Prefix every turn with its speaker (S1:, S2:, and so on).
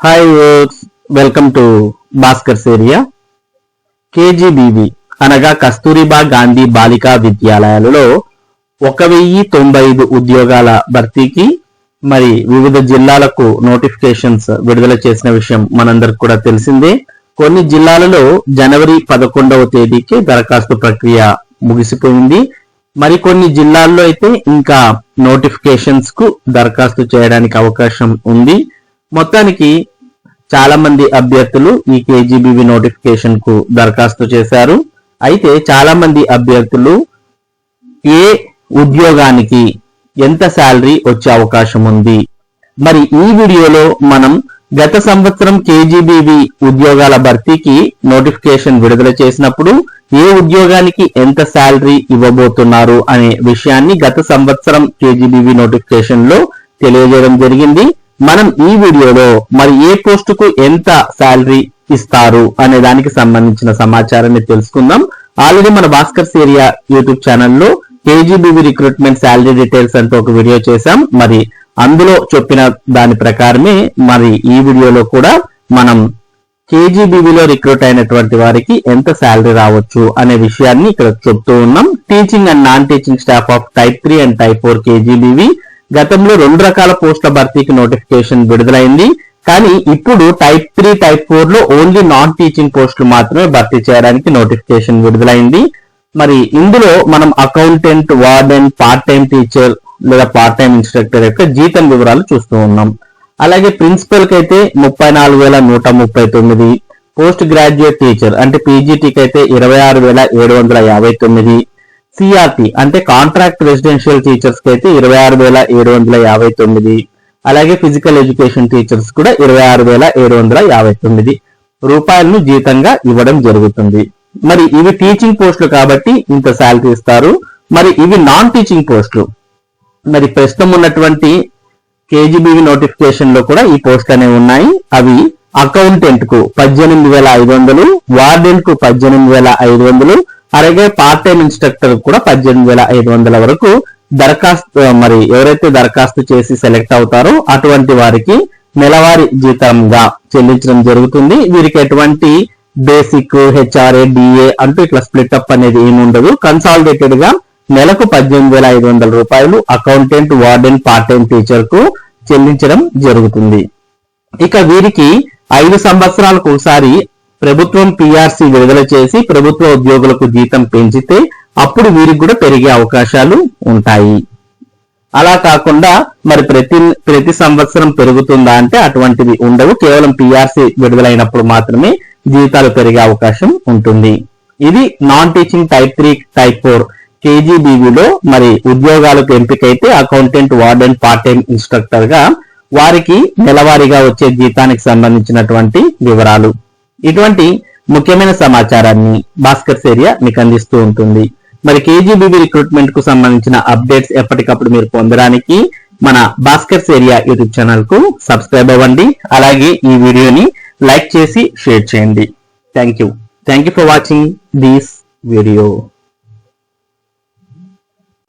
S1: Hi వర్స్, welcome to Bhaskar's area. KGBV అనగా కస్తూరిబా గాంధీ బాలికా విద్యాలయాలలో 1095 ఉద్యోగాల భర్తీకి మరి వివిధ జిల్లాలకు నోటిఫికేషన్స్ విడుదల చేసిన విషయం మనందరికి కూడా తెలిసిందే. కొన్ని జిల్లాలలో జనవరి 11వ తేదీకి దరఖాస్తు ప్రక్రియ ముగిసిపోయింది. మరికొన్ని జిల్లాల్లో అయితే ఇంకా నోటిఫికేషన్స్ కు దరఖాస్తు చేయడానికి అవకాశం ఉంది. మొత్తానికి చాలా మంది అభ్యర్థులు ఈ కేజీబీవి నోటిఫికేషన్ కు దరఖాస్తు చేశారు. అయితే చాలా మంది అభ్యర్థులు ఏ ఉద్యోగానికి ఎంత శాలరీ వచ్చే అవకాశం ఉంది, మరి ఈ వీడియోలో మనం గత సంవత్సరం కేజీబీవి ఉద్యోగాల భర్తీకి నోటిఫికేషన్ విడుదల చేసినప్పుడు ఏ ఉద్యోగానికి ఎంత శాలరీ ఇవ్వబోతున్నారు అనే విషయాన్ని గత సంవత్సరం కేజీబీవి నోటిఫికేషన్ లో తెలియజేయడం జరిగింది. మనం ఈ వీడియోలో మరి ఏ పోస్టుకు ఎంత శాలరీ ఇస్తారు అనే దానికి సంబంధించిన సమాచారాన్ని తెలుసుకుందాం. ఆల్రెడీ మన భాస్కర్స్ ఏరియా యూట్యూబ్ ఛానల్లో కేజీబీవి రిక్రూట్మెంట్ శాలరీ డీటెయిల్స్ అంటూ ఒక వీడియో చేశాం. మరి అందులో చెప్పిన దాని ప్రకారమే మరి ఈ వీడియోలో కూడా మనం కేజీబీవీలో రిక్రూట్ అయినటువంటి వారికి ఎంత శాలరీ రావచ్చు అనే విషయాన్ని ఇక్కడ చెప్తూ ఉన్నాం. Teaching and non teaching staff of type 3 and type 4 KGBV గతంలో 2 రకాల పోస్టుల భర్తీకి నోటిఫికేషన్ విడుదలైంది. కానీ ఇప్పుడు టైప్ 3 టైప్ 4 లో ఓన్లీ నాన్ టీచింగ్ పోస్టులు మాత్రమే భర్తీ చేయడానికి నోటిఫికేషన్ విడుదలైంది. మరి ఇందులో మనం accountant, warden, part time teacher లేదా పార్ట్ టైం ఇన్స్ట్రక్టర్ యొక్క జీతం వివరాలు చూస్తూ ఉన్నాం. అలాగే ప్రిన్సిపల్ కి అయితే 34,139, పోస్ట్ గ్రాడ్యుయేట్ టీచర్ అంటే పీజీటీకి అయితే 26,759, సిఆర్టీ అంటే కాంట్రాక్ట్ రెసిడెన్షియల్ టీచర్స్ కి అయితే 26,759, అలాగే ఫిజికల్ ఎడ్యుకేషన్ టీచర్స్ కూడా 26,759 రూపాయలను జీతంగా ఇవ్వడం జరుగుతుంది. మరి ఇవి టీచింగ్ పోస్టులు కాబట్టి ఇంత శాలరీ ఇస్తారు. మరి ఇవి నాన్ టీచింగ్ పోస్టులు. మరి ప్రస్తుతం ఉన్నటువంటి కేజీబీవీ నోటిఫికేషన్ లో కూడా ఈ పోస్టులు అనేవి ఉన్నాయి. అవి అకౌంటెంట్ కు 18,500, వార్డెన్ కు 18,500, అలాగే పార్ట్ టైం ఇన్స్ట్రక్టర్ కూడా 18,500 వరకు దరఖాస్తు మరి ఎవరైతే దరఖాస్తు చేసి సెలెక్ట్ అవుతారో అటువంటి వారికి నెలవారీ జీతంగా చెల్లించడం జరుగుతుంది. వీరికి ఎటువంటి బేసిక్, హెచ్ఆర్ఏ, డిఏ అంటూ ఇట్లా స్ప్లిట్ అప్ అనేది ఏమి ఉండదు. కన్సాలిడేటెడ్ గా నెలకు 18,500 రూపాయలు accountant, warden, part time teacher కు చెల్లించడం జరుగుతుంది. ఇక వీరికి 5 సంవత్సరాలకు ఒకసారి ప్రభుత్వం పిఆర్సీ విడుదల చేసి ప్రభుత్వ ఉద్యోగులకు జీతం పెంచితే అప్పుడు వీరికి కూడా పెరిగే అవకాశాలు ఉంటాయి. అలా కాకుండా మరి ప్రతి సంవత్సరం పెరుగుతుందా అంటే అటువంటివి ఉండవు. కేవలం పిఆర్సీ విడుదలైనప్పుడు మాత్రమే జీతాలు పెరిగే అవకాశం ఉంటుంది. ఇది నాన్ టీచింగ్ టైప్ 3 టైప్ 4 కేజీబీవీలో మరి ఉద్యోగాలకు ఎంపికైతే accountant, warden, part time instructor గా వారికి నెలవారీగా వచ్చే జీతానికి సంబంధించినటువంటి వివరాలు, ఇటువంటి ముఖ్యమైన సమాచారాన్ని భాస్కర్స్ ఏరియా మీకు అందిస్తూ ఉంటుంది. మరి కేజీబీవీ రిక్రూట్మెంట్ కు సంబంధించిన అప్డేట్స్ ఎప్పటికప్పుడు మీరు పొందడానికి మన భాస్కర్స్ ఏరియా యూట్యూబ్ ఛానల్ కు సబ్స్క్రైబ్ అవ్వండి. అలాగే ఈ వీడియోని లైక్ చేసి షేర్ చేయండి. Thank you for watching this video.